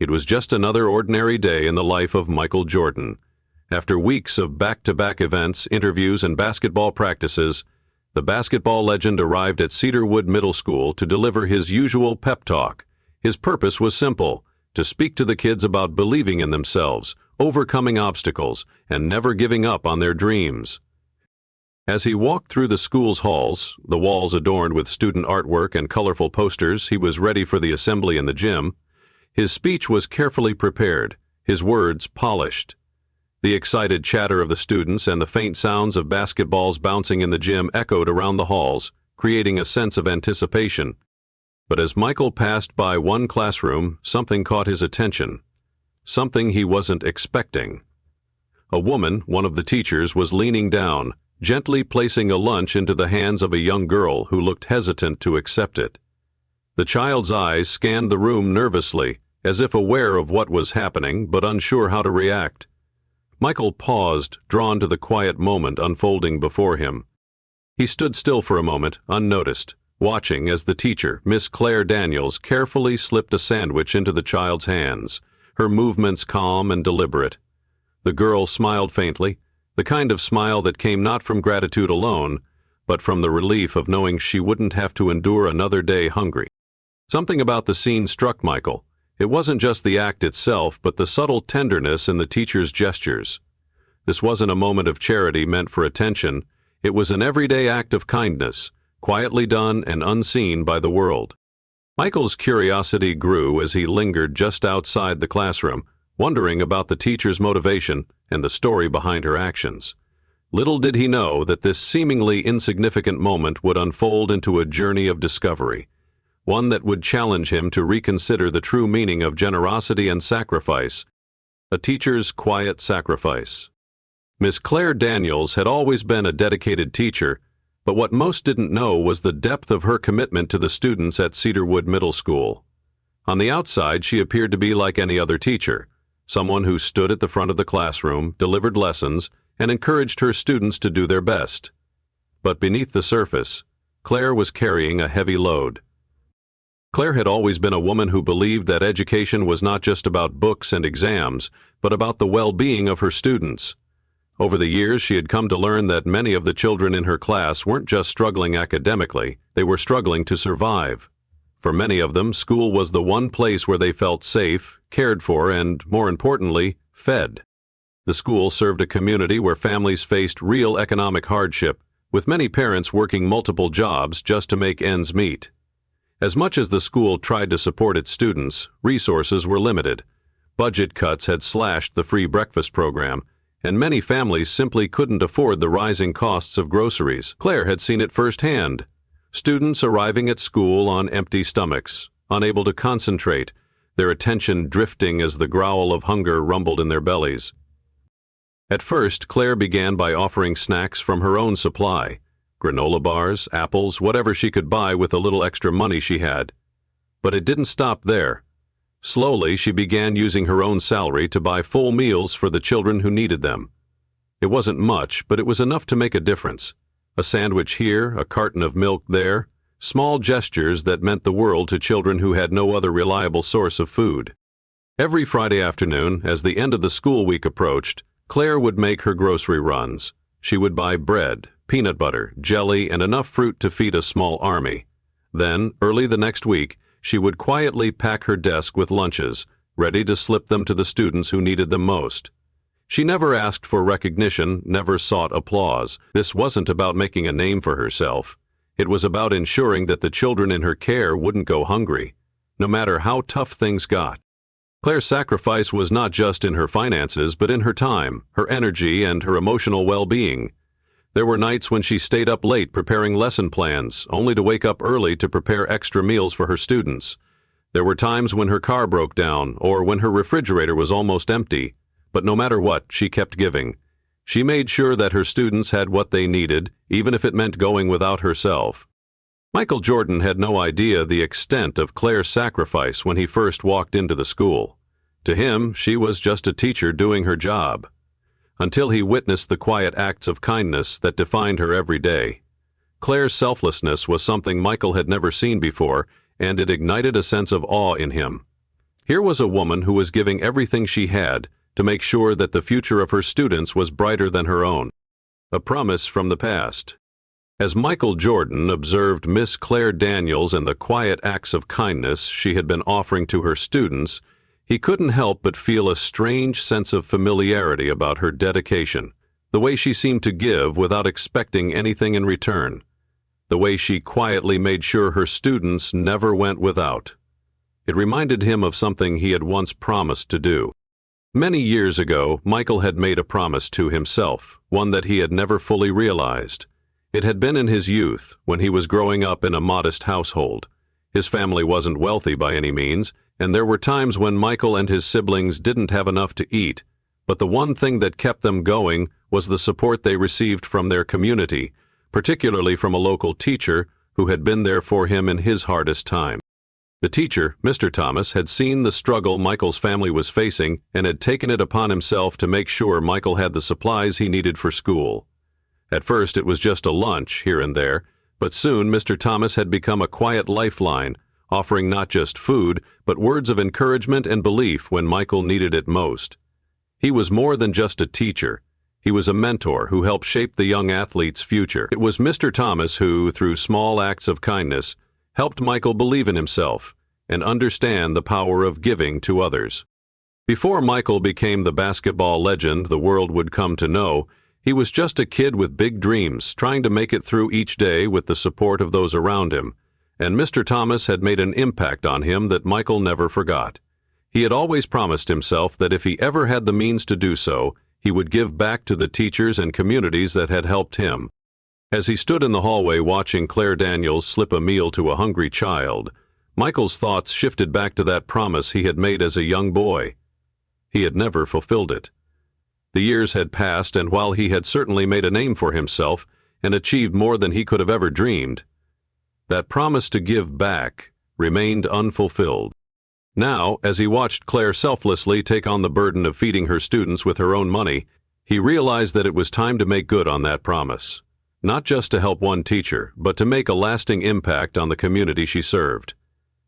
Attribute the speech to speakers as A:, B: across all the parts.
A: It was just another ordinary day in the life of Michael Jordan. After weeks of back-to-back events, interviews, and basketball practices, the basketball legend arrived at Cedarwood Middle School to deliver his usual pep talk. His purpose was simple: to speak to the kids about believing in themselves, overcoming obstacles, and never giving up on their dreams. As he walked through the school's halls, the walls adorned with student artwork and colorful posters, he was ready for the assembly in the gym. His speech was carefully prepared, his words polished. The excited chatter of the students and the faint sounds of basketballs bouncing in the gym echoed around the halls, creating a sense of anticipation. But as Michael passed by one classroom, something caught his attention. Something he wasn't expecting. A woman, one of the teachers, was leaning down, gently placing a lunch into the hands of a young girl who looked hesitant to accept it. The child's eyes scanned the room nervously, as if aware of what was happening but unsure how to react. Michael paused, drawn to the quiet moment unfolding before him. He stood still for a moment, unnoticed, watching as the teacher, Miss Claire Daniels, carefully slipped a sandwich into the child's hands, her movements calm and deliberate. The girl smiled faintly, the kind of smile that came not from gratitude alone, but from the relief of knowing she wouldn't have to endure another day hungry. Something about the scene struck Michael. It wasn't just the act itself, but the subtle tenderness in the teacher's gestures. This wasn't a moment of charity meant for attention. It was an everyday act of kindness, quietly done and unseen by the world. Michael's curiosity grew as he lingered just outside the classroom, wondering about the teacher's motivation and the story behind her actions. Little did he know that this seemingly insignificant moment would unfold into a journey of discovery, one that would challenge him to reconsider the true meaning of generosity and sacrifice, a teacher's quiet sacrifice. Miss Claire Daniels had always been a dedicated teacher, but what most didn't know was the depth of her commitment to the students at Cedarwood Middle School. On the outside, she appeared to be like any other teacher, someone who stood at the front of the classroom, delivered lessons, and encouraged her students to do their best. But beneath the surface, Claire was carrying a heavy load. Claire had always been a woman who believed that education was not just about books and exams, but about the well-being of her students. Over the years, she had come to learn that many of the children in her class weren't just struggling academically, they were struggling to survive. For many of them, school was the one place where they felt safe, cared for, and, more importantly, fed. The school served a community where families faced real economic hardship, with many parents working multiple jobs just to make ends meet. As much as the school tried to support its students, resources were limited. Budget cuts had slashed the free breakfast program, and many families simply couldn't afford the rising costs of groceries. Claire had seen it firsthand. Students arriving at school on empty stomachs, unable to concentrate, their attention drifting as the growl of hunger rumbled in their bellies. At first, Claire began by offering snacks from her own supply, granola bars, apples, whatever she could buy with the little extra money she had. But it didn't stop there. Slowly, she began using her own salary to buy full meals for the children who needed them. It wasn't much, but it was enough to make a difference. A sandwich here, a carton of milk there, small gestures that meant the world to children who had no other reliable source of food. Every Friday afternoon, as the end of the school week approached, Claire would make her grocery runs. She would buy bread, peanut butter, jelly, and enough fruit to feed a small army. Then, early the next week, she would quietly pack her desk with lunches, ready to slip them to the students who needed them most. She never asked for recognition, never sought applause. This wasn't about making a name for herself. It was about ensuring that the children in her care wouldn't go hungry, no matter how tough things got. Claire's sacrifice was not just in her finances, but in her time, her energy, and her emotional well-being. There were nights when she stayed up late preparing lesson plans, only to wake up early to prepare extra meals for her students. There were times when her car broke down, or when her refrigerator was almost empty. But no matter what, she kept giving. She made sure that her students had what they needed, even if it meant going without herself. Michael Jordan had no idea the extent of Claire's sacrifice when he first walked into the school. To him, she was just a teacher doing her job, until he witnessed the quiet acts of kindness that defined her every day. Claire's selflessness was something Michael had never seen before, and it ignited a sense of awe in him. Here was a woman who was giving everything she had to make sure that the future of her students was brighter than her own. A promise from the past. As Michael Jordan observed Miss Claire Daniels and the quiet acts of kindness she had been offering to her students, he couldn't help but feel a strange sense of familiarity about her dedication, the way she seemed to give without expecting anything in return, the way she quietly made sure her students never went without. It reminded him of something he had once promised to do. Many years ago, Michael had made a promise to himself, one that he had never fully realized. It had been in his youth, when he was growing up in a modest household. His family wasn't wealthy by any means, and there were times when Michael and his siblings didn't have enough to eat, but the one thing that kept them going was the support they received from their community, particularly from a local teacher who had been there for him in his hardest time. The teacher, Mr. Thomas, had seen the struggle Michael's family was facing and had taken it upon himself to make sure Michael had the supplies he needed for school. At first it was just a lunch here and there, but soon Mr. Thomas had become a quiet lifeline, offering not just food, but words of encouragement and belief when Michael needed it most. He was more than just a teacher. He was a mentor who helped shape the young athlete's future. It was Mr. Thomas who, through small acts of kindness, helped Michael believe in himself and understand the power of giving to others. Before Michael became the basketball legend the world would come to know, he was just a kid with big dreams, trying to make it through each day with the support of those around him, and Mr. Thomas had made an impact on him that Michael never forgot. He had always promised himself that if he ever had the means to do so, he would give back to the teachers and communities that had helped him. As he stood in the hallway watching Claire Daniels slip a meal to a hungry child, Michael's thoughts shifted back to that promise he had made as a young boy. He had never fulfilled it. The years had passed, and while he had certainly made a name for himself and achieved more than he could have ever dreamed, that promise to give back remained unfulfilled. Now, as he watched Claire selflessly take on the burden of feeding her students with her own money, he realized that it was time to make good on that promise, not just to help one teacher, but to make a lasting impact on the community she served.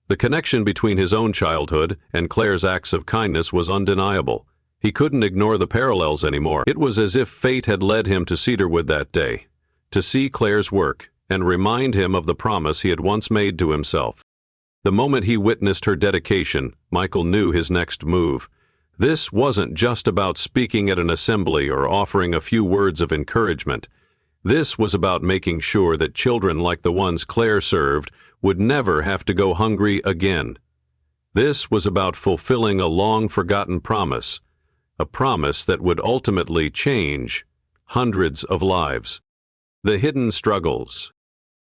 A: The connection between his own childhood and Claire's acts of kindness was undeniable. He couldn't ignore the parallels anymore. It was as if fate had led him to Cedarwood that day, to see Claire's work and remind him of the promise he had once made to himself. The moment he witnessed her dedication, Michael knew his next move. This wasn't just about speaking at an assembly or offering a few words of encouragement. This was about making sure that children like the ones Claire served would never have to go hungry again. This was about fulfilling a long-forgotten promise, a promise that would ultimately change hundreds of lives. The hidden struggles.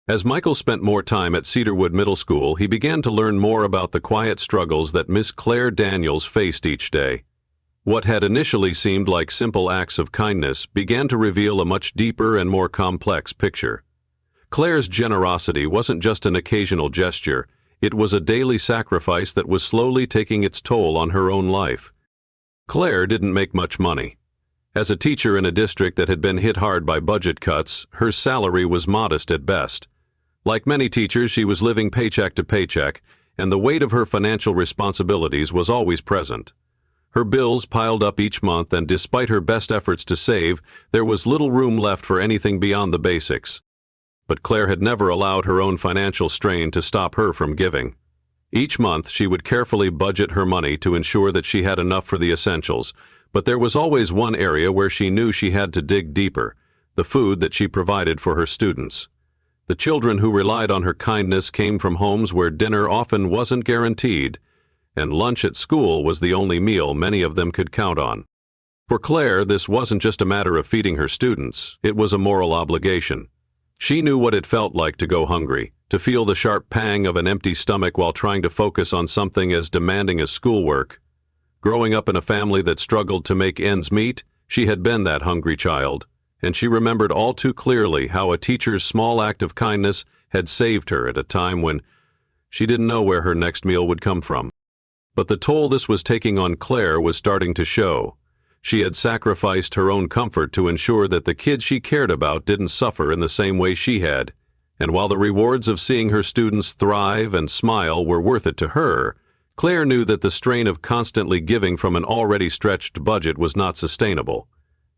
A: As Michael spent more time at Cedarwood Middle School, he began to learn more about the quiet struggles that Miss Claire Daniels faced each day. What had initially seemed like simple acts of kindness began to reveal a much deeper and more complex picture. Claire's generosity wasn't just an occasional gesture, it was a daily sacrifice that was slowly taking its toll on her own life. Claire didn't make much money. As a teacher in a district that had been hit hard by budget cuts, her salary was modest at best. Like many teachers, she was living paycheck to paycheck, and the weight of her financial responsibilities was always present. Her bills piled up each month, and despite her best efforts to save, there was little room left for anything beyond the basics. But Claire had never allowed her own financial strain to stop her from giving. Each month, she would carefully budget her money to ensure that she had enough for the essentials, but there was always one area where she knew she had to dig deeper: the food that she provided for her students. The children who relied on her kindness came from homes where dinner often wasn't guaranteed, and lunch at school was the only meal many of them could count on. For Claire, this wasn't just a matter of feeding her students, it was a moral obligation. She knew what it felt like to go hungry, to feel the sharp pang of an empty stomach while trying to focus on something as demanding as schoolwork. Growing up in a family that struggled to make ends meet, she had been that hungry child, and she remembered all too clearly how a teacher's small act of kindness had saved her at a time when she didn't know where her next meal would come from. But the toll this was taking on Claire was starting to show. She had sacrificed her own comfort to ensure that the kids she cared about didn't suffer in the same way she had, and while the rewards of seeing her students thrive and smile were worth it to her, Claire knew that the strain of constantly giving from an already stretched budget was not sustainable.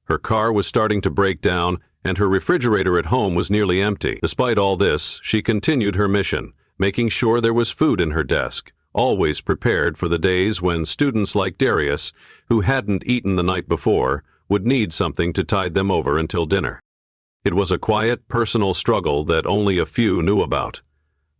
A: Her car was starting to break down, and her refrigerator at home was nearly empty. Despite all this, she continued her mission, making sure there was food in her desk, always prepared for the days when students like Darius, who hadn't eaten the night before, would need something to tide them over until dinner. It was a quiet, personal struggle that only a few knew about.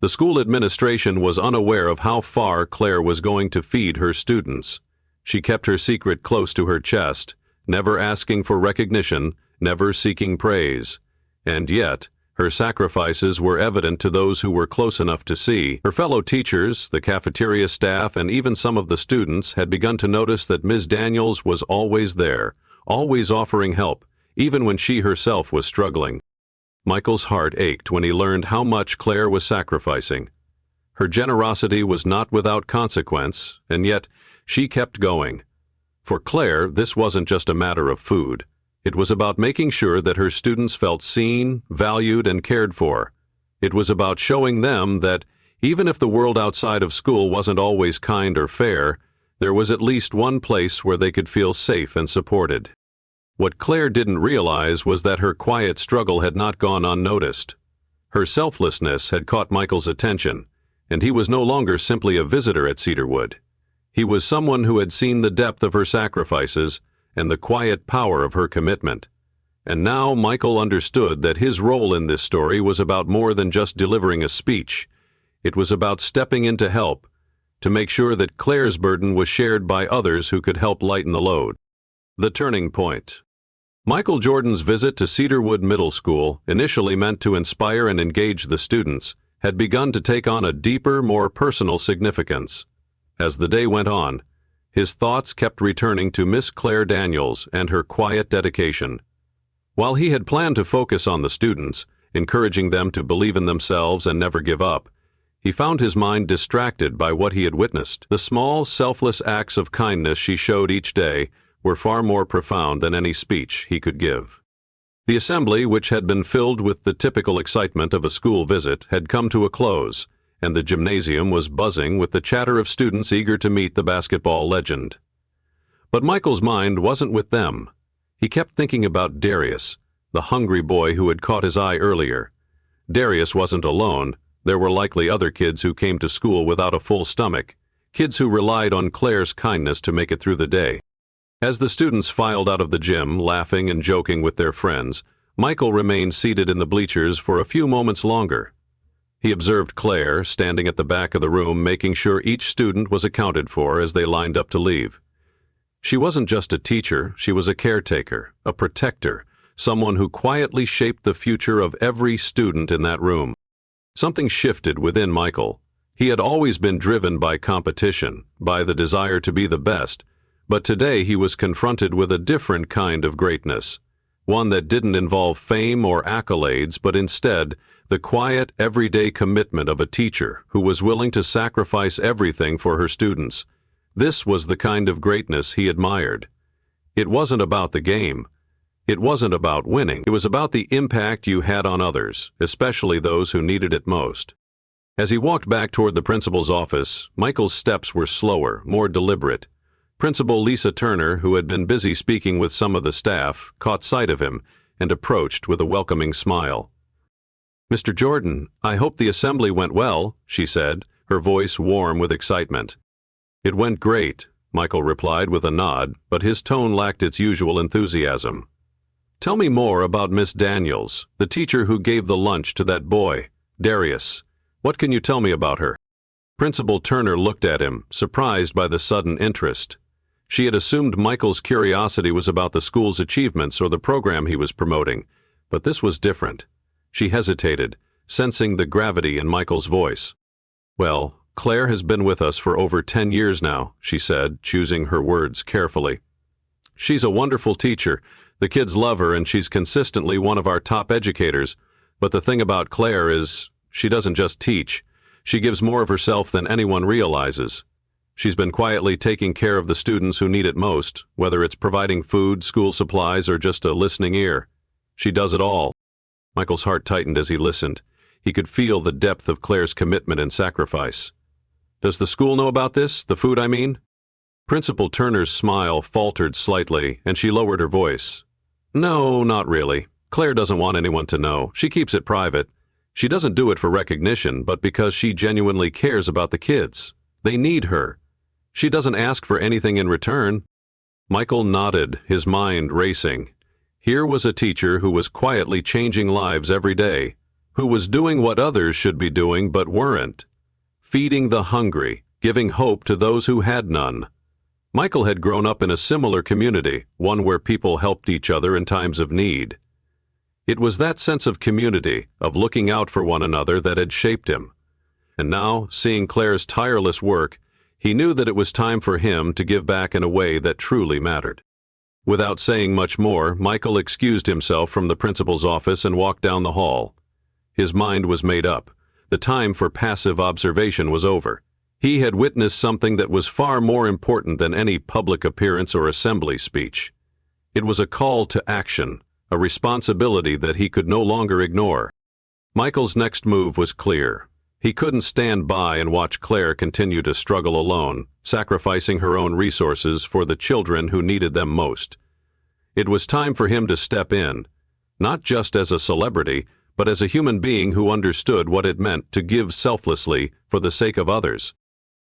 A: The school administration was unaware of how far Claire was going to feed her students. She kept her secret close to her chest, never asking for recognition, never seeking praise. And yet, her sacrifices were evident to those who were close enough to see. Her fellow teachers, the cafeteria staff, and even some of the students had begun to notice that Ms. Daniels was always there, always offering help, even when she herself was struggling. Michael's heart ached when he learned how much Claire was sacrificing. Her generosity was not without consequence, and yet she kept going. For Claire, this wasn't just a matter of food. It was about making sure that her students felt seen, valued, and cared for. It was about showing them that, even if the world outside of school wasn't always kind or fair, there was at least one place where they could feel safe and supported. What Claire didn't realize was that her quiet struggle had not gone unnoticed. Her selflessness had caught Michael's attention, and he was no longer simply a visitor at Cedarwood. He was someone who had seen the depth of her sacrifices and the quiet power of her commitment. And now Michael understood that his role in this story was about more than just delivering a speech. It was about stepping in to help, to make sure that Claire's burden was shared by others who could help lighten the load. The turning point. Michael Jordan's visit to Cedarwood Middle School, initially meant to inspire and engage the students, had begun to take on a deeper, more personal significance. As the day went on, his thoughts kept returning to Miss Claire Daniels and her quiet dedication. While he had planned to focus on the students, encouraging them to believe in themselves and never give up, he found his mind distracted by what he had witnessed. The small, selfless acts of kindness she showed each day were far more profound than any speech he could give. The assembly, which had been filled with the typical excitement of a school visit, had come to a close, and the gymnasium was buzzing with the chatter of students eager to meet the basketball legend. But Michael's mind wasn't with them. He kept thinking about Darius, the hungry boy who had caught his eye earlier. Darius wasn't alone. There were likely other kids who came to school without a full stomach, kids who relied on Claire's kindness to make it through the day. As the students filed out of the gym, laughing and joking with their friends, Michael remained seated in the bleachers for a few moments longer. He observed Claire, standing at the back of the room, making sure each student was accounted for as they lined up to leave. She wasn't just a teacher, she was a caretaker, a protector, someone who quietly shaped the future of every student in that room. Something shifted within Michael. He had always been driven by competition, by the desire to be the best, but today he was confronted with a different kind of greatness, one that didn't involve fame or accolades, but instead the quiet, everyday commitment of a teacher who was willing to sacrifice everything for her students. This was the kind of greatness he admired. It wasn't about the game. It wasn't about winning. It was about the impact you had on others, especially those who needed it most. As he walked back toward the principal's office, Michael's steps were slower, more deliberate. Principal Lisa Turner, who had been busy speaking with some of the staff, caught sight of him and approached with a welcoming smile. "Mr. Jordan, I hope the assembly went well," she said, her voice warm with excitement. "It went great," Michael replied with a nod, but his tone lacked its usual enthusiasm. "Tell me more about Miss Daniels, the teacher who gave the lunch to that boy, Darius. What can you tell me about her?" Principal Turner looked at him, surprised by the sudden interest. She had assumed Michael's curiosity was about the school's achievements or the program he was promoting, but this was different. She hesitated, sensing the gravity in Michael's voice. "Well, Claire has been with us for over 10 years now," she said, choosing her words carefully. "She's a wonderful teacher. The kids love her and she's consistently one of our top educators. But the thing about Claire is, she doesn't just teach. She gives more of herself than anyone realizes. She's been quietly taking care of the students who need it most, whether it's providing food, school supplies, or just a listening ear. She does it all." Michael's heart tightened as he listened. He could feel the depth of Claire's commitment and sacrifice. Does the school know about this, the food I mean? Principal Turner's smile faltered slightly, and she lowered her voice. No, not really. Claire doesn't want anyone to know. She keeps it private. She doesn't do it for recognition, but because she genuinely cares about the kids. They need her. She doesn't ask for anything in return. Michael nodded, his mind racing. Here was a teacher who was quietly changing lives every day, who was doing what others should be doing but weren't. Feeding the hungry, giving hope to those who had none. Michael had grown up in a similar community, one where people helped each other in times of need. It was that sense of community, of looking out for one another, that had shaped him. And now, seeing Claire's tireless work, he knew that it was time for him to give back in a way that truly mattered. Without saying much more, Michael excused himself from the principal's office and walked down the hall. His mind was made up. The time for passive observation was over. He had witnessed something that was far more important than any public appearance or assembly speech. It was a call to action, a responsibility that he could no longer ignore. Michael's next move was clear. He couldn't stand by and watch Claire continue to struggle alone, sacrificing her own resources for the children who needed them most. It was time for him to step in, not just as a celebrity, but as a human being who understood what it meant to give selflessly for the sake of others.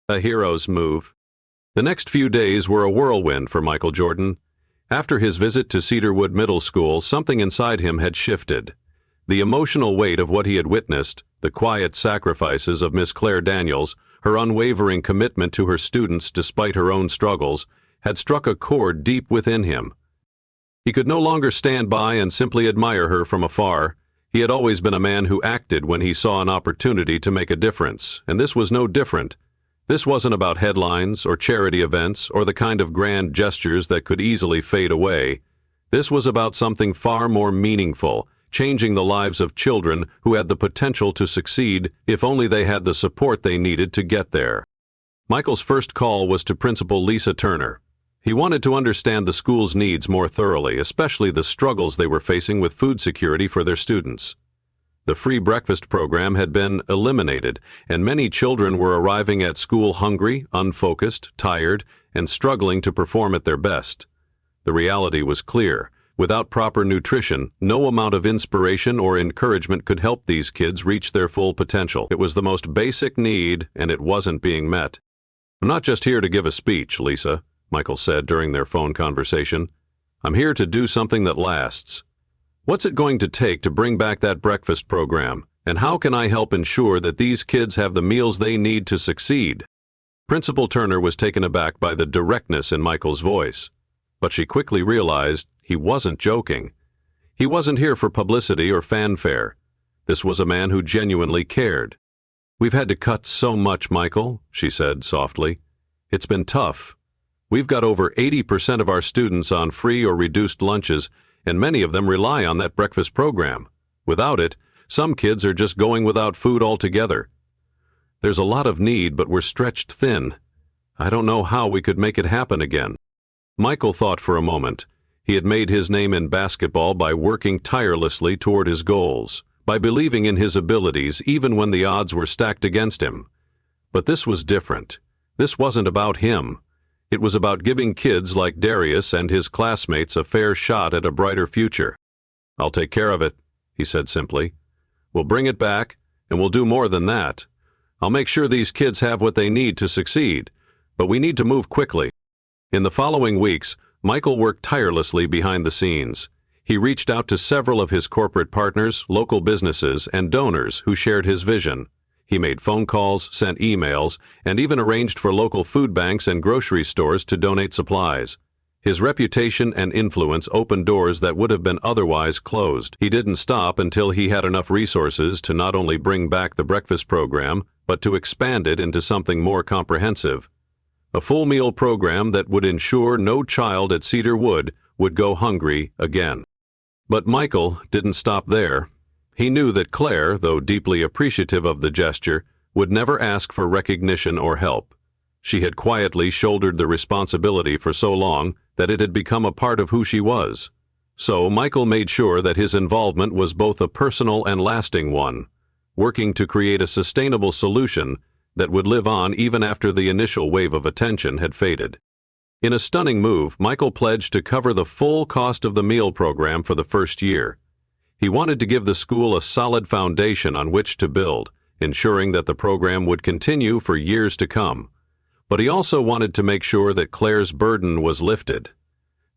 A: A hero's move. The next few days were a whirlwind for Michael Jordan. After his visit to Cedarwood Middle School, something inside him had shifted. The emotional weight of what he had witnessed, the quiet sacrifices of Miss Claire Daniels, her unwavering commitment to her students despite her own struggles, had struck a chord deep within him. He could no longer stand by and simply admire her from afar. He had always been a man who acted when he saw an opportunity to make a difference, and this was no different. This wasn't about headlines or charity events or the kind of grand gestures that could easily fade away. This was about something far more meaningful, changing the lives of children who had the potential to succeed if only they had the support they needed to get there. Michael's first call was to Principal Lisa Turner. He wanted to understand the school's needs more thoroughly, especially the struggles they were facing with food security for their students. The free breakfast program had been eliminated, and many children were arriving at school hungry, unfocused, tired, and struggling to perform at their best. The reality was clear. Without proper nutrition, no amount of inspiration or encouragement could help these kids reach their full potential. It was the most basic need, and it wasn't being met. "I'm not just here to give a speech, Lisa," Michael said during their phone conversation. "I'm here to do something that lasts. What's it going to take to bring back that breakfast program, and how can I help ensure that these kids have the meals they need to succeed?" Principal Turner was taken aback by the directness in Michael's voice, but she quickly realized he wasn't joking. He wasn't here for publicity or fanfare. This was a man who genuinely cared. "We've had to cut so much, Michael," she said softly. "It's been tough. We've got over 80% of our students on free or reduced lunches, and many of them rely on that breakfast program. Without it, some kids are just going without food altogether. There's a lot of need, but we're stretched thin. I don't know how we could make it happen again." Michael thought for a moment. He had made his name in basketball by working tirelessly toward his goals, by believing in his abilities even when the odds were stacked against him. But this was different. This wasn't about him. It was about giving kids like Darius and his classmates a fair shot at a brighter future. "I'll take care of it," he said simply. "We'll bring it back, and we'll do more than that. I'll make sure these kids have what they need to succeed, but we need to move quickly." In the following weeks, Michael worked tirelessly behind the scenes. He reached out to several of his corporate partners, local businesses, and donors who shared his vision. He made phone calls, sent emails, and even arranged for local food banks and grocery stores to donate supplies. His reputation and influence opened doors that would have been otherwise closed. He didn't stop until he had enough resources to not only bring back the breakfast program, but to expand it into something more comprehensive. A full meal program that would ensure no child at Cedarwood would go hungry again. But Michael didn't stop there. He knew that Claire, though deeply appreciative of the gesture, would never ask for recognition or help. She had quietly shouldered the responsibility for so long that it had become a part of who she was. So Michael made sure that his involvement was both a personal and lasting one, working to create a sustainable solution, that would live on even after the initial wave of attention had faded. In a stunning move, Michael pledged to cover the full cost of the meal program for the first year. He wanted to give the school a solid foundation on which to build, ensuring that the program would continue for years to come. But he also wanted to make sure that Claire's burden was lifted,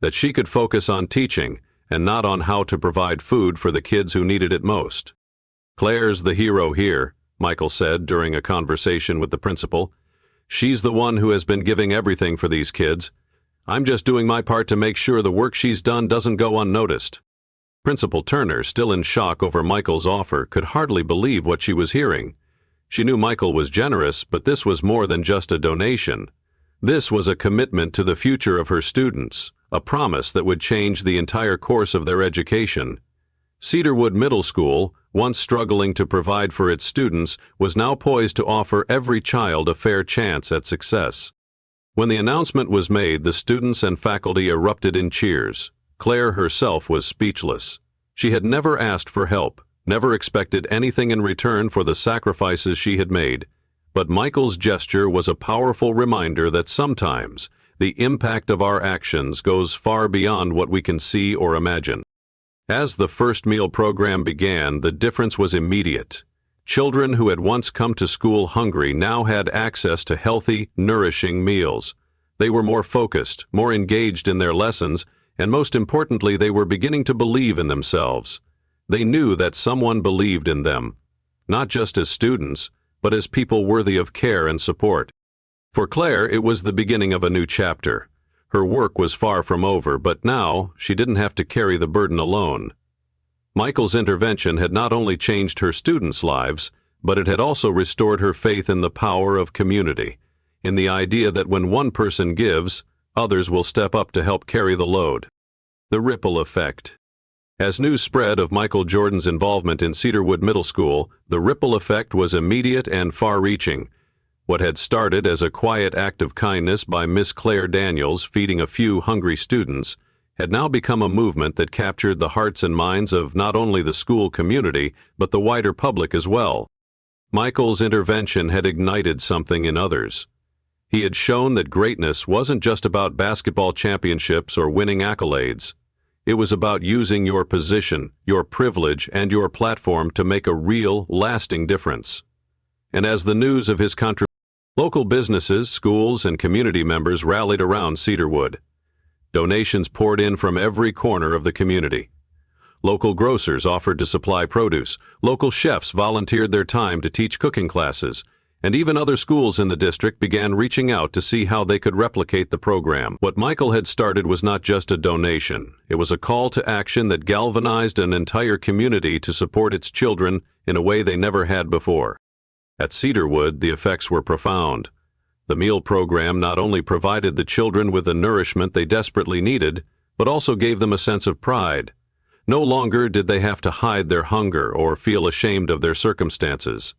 A: that she could focus on teaching and not on how to provide food for the kids who needed it most. "Claire's the hero here," Michael said during a conversation with the principal. "She's the one who has been giving everything for these kids. I'm just doing my part to make sure the work she's done doesn't go unnoticed." Principal Turner, still in shock over Michael's offer, could hardly believe what she was hearing. She knew Michael was generous, but this was more than just a donation. This was a commitment to the future of her students, a promise that would change the entire course of their education. Cedarwood Middle School, once struggling to provide for its students, was now poised to offer every child a fair chance at success. When the announcement was made, the students and faculty erupted in cheers. Claire herself was speechless. She had never asked for help, never expected anything in return for the sacrifices she had made. But Michael's gesture was a powerful reminder that sometimes the impact of our actions goes far beyond what we can see or imagine. As the first meal program began, the difference was immediate. Children who had once come to school hungry now had access to healthy, nourishing meals. They were more focused, more engaged in their lessons, and most importantly, they were beginning to believe in themselves. They knew that someone believed in them, not just as students, but as people worthy of care and support. For Claire, it was the beginning of a new chapter. Her work was far from over, but now she didn't have to carry the burden alone. Michael's intervention had not only changed her students' lives, but it had also restored her faith in the power of community, in the idea that when one person gives, others will step up to help carry the load. The ripple effect. As news spread of Michael Jordan's involvement in Cedarwood Middle School, the ripple effect was immediate and far-reaching. What had started as a quiet act of kindness by Miss Claire Daniels feeding a few hungry students had now become a movement that captured the hearts and minds of not only the school community, but the wider public as well. Michael's intervention had ignited something in others. He had shown that greatness wasn't just about basketball championships or winning accolades. It was about using your position, your privilege, and your platform to make a real, lasting difference. And as the news of his contribution, local businesses, schools, and community members rallied around Cedarwood. Donations poured in from every corner of the community. Local grocers offered to supply produce, local chefs volunteered their time to teach cooking classes, and even other schools in the district began reaching out to see how they could replicate the program. What Michael had started was not just a donation. It was a call to action that galvanized an entire community to support its children in a way they never had before. At Cedarwood, the effects were profound. The meal program not only provided the children with the nourishment they desperately needed, but also gave them a sense of pride. No longer did they have to hide their hunger or feel ashamed of their circumstances.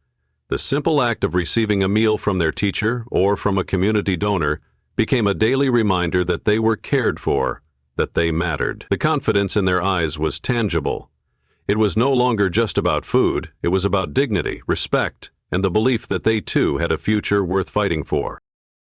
A: The simple act of receiving a meal from their teacher or from a community donor became a daily reminder that they were cared for, that they mattered. The confidence in their eyes was tangible. It was no longer just about food, it was about dignity, respect, and the belief that they too had a future worth fighting for.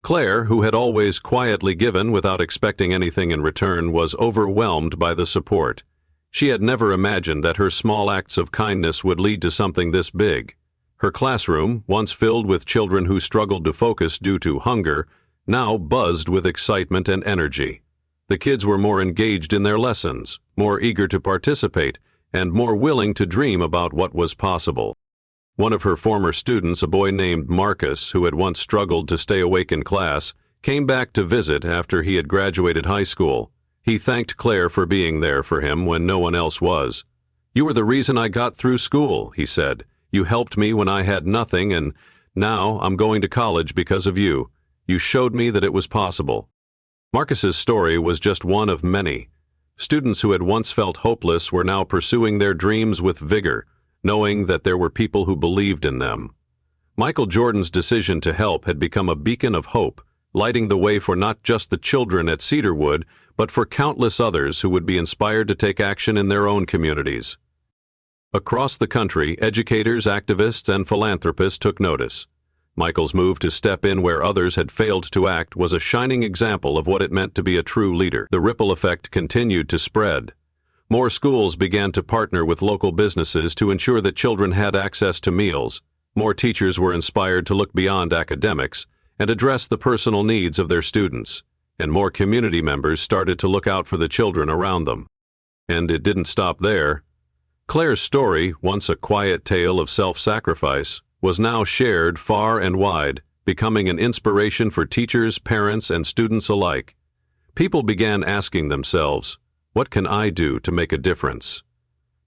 A: Claire, who had always quietly given without expecting anything in return, was overwhelmed by the support. She had never imagined that her small acts of kindness would lead to something this big. Her classroom, once filled with children who struggled to focus due to hunger, now buzzed with excitement and energy. The kids were more engaged in their lessons, more eager to participate, and more willing to dream about what was possible. One of her former students, a boy named Marcus, who had once struggled to stay awake in class, came back to visit after he had graduated high school. He thanked Claire for being there for him when no one else was. "You were the reason I got through school," he said. "You helped me when I had nothing, and now I'm going to college because of you. You showed me that it was possible." Marcus's story was just one of many. Students who had once felt hopeless were now pursuing their dreams with vigor, knowing that there were people who believed in them. Michael Jordan's decision to help had become a beacon of hope, lighting the way for not just the children at Cedarwood, but for countless others who would be inspired to take action in their own communities. Across the country, educators, activists, and philanthropists took notice. Michael's move to step in where others had failed to act was a shining example of what it meant to be a true leader. The ripple effect continued to spread. More schools began to partner with local businesses to ensure that children had access to meals. More teachers were inspired to look beyond academics and address the personal needs of their students. And more community members started to look out for the children around them. And it didn't stop there. Claire's story, once a quiet tale of self-sacrifice, was now shared far and wide, becoming an inspiration for teachers, parents, and students alike. People began asking themselves, "What can I do to make a difference?"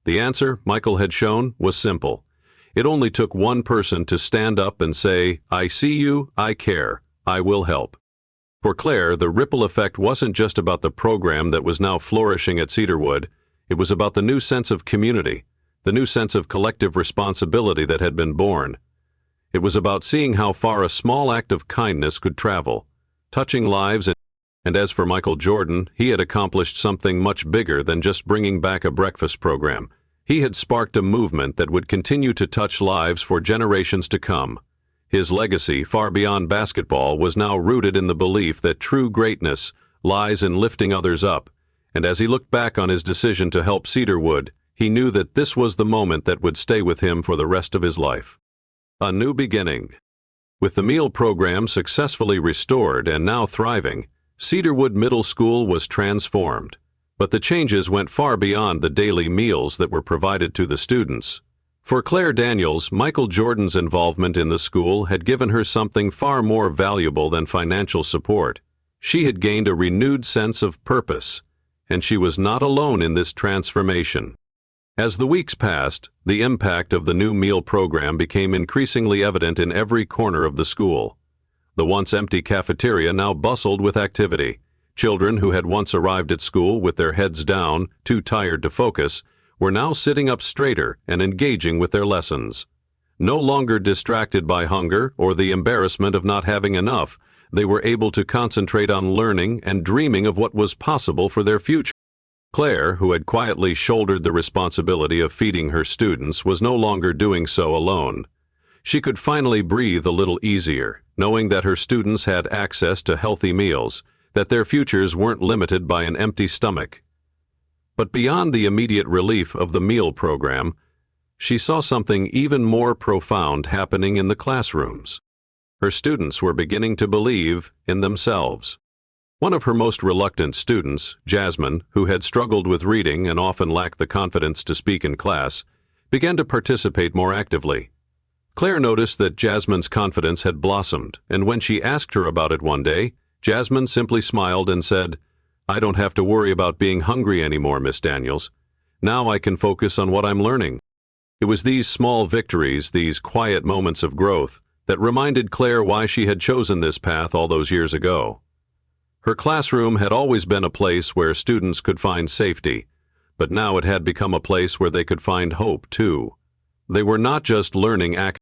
A: The answer, Michael had shown, was simple. It only took one person to stand up and say, "I see you, I care, I will help." For Claire, the ripple effect wasn't just about the program that was now flourishing at Cedarwood. It was about the new sense of community, the new sense of collective responsibility that had been born. It was about seeing how far a small act of kindness could travel, touching lives. And as for Michael Jordan, he had accomplished something much bigger than just bringing back a breakfast program. He had sparked a movement that would continue to touch lives for generations to come. His legacy, far beyond basketball, was now rooted in the belief that true greatness lies in lifting others up. And as he looked back on his decision to help Cedarwood, he knew that this was the moment that would stay with him for the rest of his life. A new beginning. With the meal program successfully restored and now thriving, Cedarwood Middle School was transformed. But the changes went far beyond the daily meals that were provided to the students. For Claire Daniels, Michael Jordan's involvement in the school had given her something far more valuable than financial support. She had gained a renewed sense of purpose, and she was not alone in this transformation. As the weeks passed, the impact of the new meal program became increasingly evident in every corner of the school. The once empty cafeteria now bustled with activity. Children who had once arrived at school with their heads down, too tired to focus, were now sitting up straighter and engaging with their lessons. No longer distracted by hunger or the embarrassment of not having enough, they were able to concentrate on learning and dreaming of what was possible for their future. Claire, who had quietly shouldered the responsibility of feeding her students, was no longer doing so alone. She could finally breathe a little easier, knowing that her students had access to healthy meals, that their futures weren't limited by an empty stomach. But beyond the immediate relief of the meal program, she saw something even more profound happening in the classrooms. Her students were beginning to believe in themselves. One of her most reluctant students, Jasmine, who had struggled with reading and often lacked the confidence to speak in class, began to participate more actively. Claire noticed that Jasmine's confidence had blossomed, and when she asked her about it one day, Jasmine simply smiled and said, "I don't have to worry about being hungry anymore, Miss Daniels. Now I can focus on what I'm learning." It was these small victories, these quiet moments of growth, that reminded Claire why she had chosen this path all those years ago. Her classroom had always been a place where students could find safety, but now it had become a place where they could find hope, too. They were not just learning academics.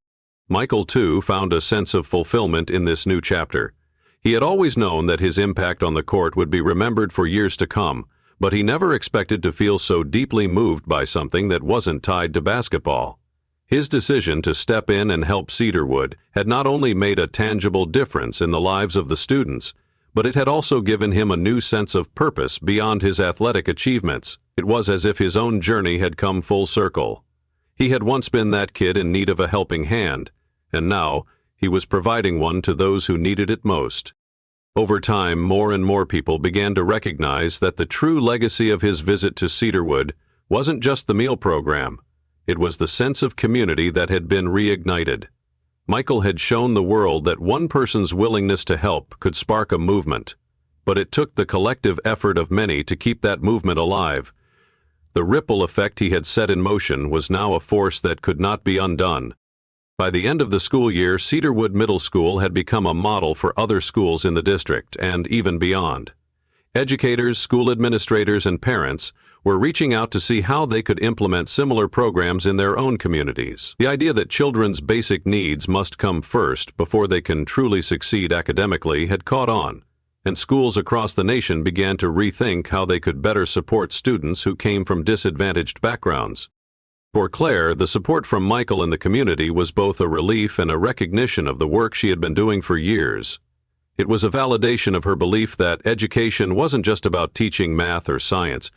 A: Michael, too, found a sense of fulfillment in this new chapter. He had always known that his impact on the court would be remembered for years to come, but he never expected to feel so deeply moved by something that wasn't tied to basketball. His decision to step in and help Cedarwood had not only made a tangible difference in the lives of the students, but it had also given him a new sense of purpose beyond his athletic achievements. It was as if his own journey had come full circle. He had once been that kid in need of a helping hand, and now he was providing one to those who needed it most. Over time, more and more people began to recognize that the true legacy of his visit to Cedarwood wasn't just the meal program. It was the sense of community that had been reignited. Michael had shown the world that one person's willingness to help could spark a movement, but it took the collective effort of many to keep that movement alive. The ripple effect he had set in motion was now a force that could not be undone. By the end of the school year, Cedarwood Middle School had become a model for other schools in the district and even beyond. Educators, school administrators, and parents were reaching out to see how they could implement similar programs in their own communities. The idea that children's basic needs must come first before they can truly succeed academically had caught on, and schools across the nation began to rethink how they could better support students who came from disadvantaged backgrounds. For Claire, the support from Michael and the community was both a relief and a recognition of the work she had been doing for years. It was a validation of her belief that education wasn't just about teaching math or science.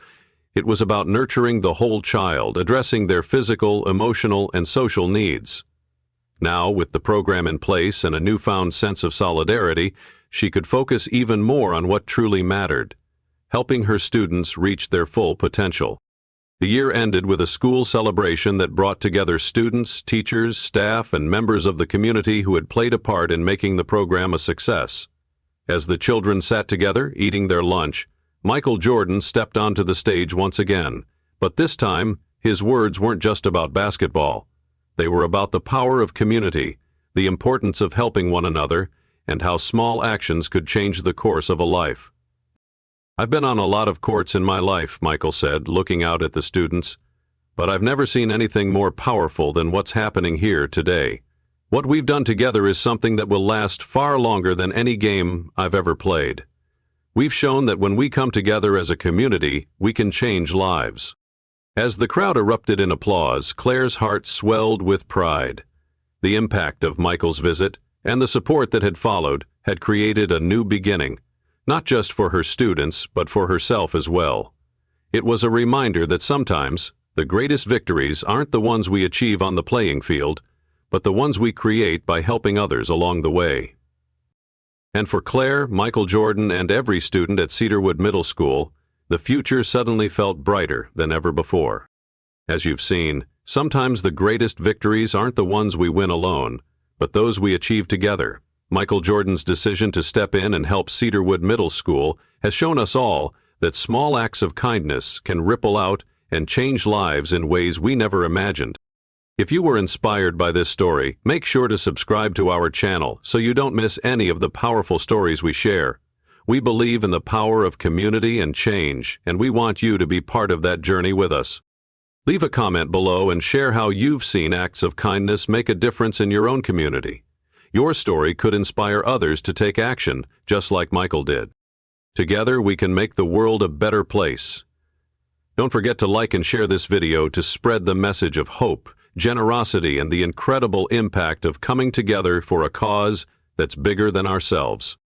A: It was about nurturing the whole child, addressing their physical, emotional, and social needs. Now, with the program in place and a newfound sense of solidarity, she could focus even more on what truly mattered, helping her students reach their full potential. The year ended with a school celebration that brought together students, teachers, staff, and members of the community who had played a part in making the program a success. As the children sat together, eating their lunch, Michael Jordan stepped onto the stage once again. But this time, his words weren't just about basketball. They were about the power of community, the importance of helping one another, and how small actions could change the course of a life. "I've been on a lot of courts in my life," Michael said, looking out at the students, "but I've never seen anything more powerful than what's happening here today. What we've done together is something that will last far longer than any game I've ever played. We've shown that when we come together as a community, we can change lives." As the crowd erupted in applause, Claire's heart swelled with pride. The impact of Michael's visit and the support that had followed had created a new beginning, not just for her students, but for herself as well. It was a reminder that sometimes the greatest victories aren't the ones we achieve on the playing field, but the ones we create by helping others along the way. And for Claire, Michael Jordan, and every student at Cedarwood Middle School, the future suddenly felt brighter than ever before. As you've seen, sometimes the greatest victories aren't the ones we win alone, but those we achieve together. Michael Jordan's decision to step in and help Cedarwood Middle School has shown us all that small acts of kindness can ripple out and change lives in ways we never imagined. If you were inspired by this story, make sure to subscribe to our channel so you don't miss any of the powerful stories we share. We believe in the power of community and change, and we want you to be part of that journey with us. Leave a comment below and share how you've seen acts of kindness make a difference in your own community. Your story could inspire others to take action, just like Michael did. Together, we can make the world a better place. Don't forget to like and share this video to spread the message of hope, generosity, and the incredible impact of coming together for a cause that's bigger than ourselves.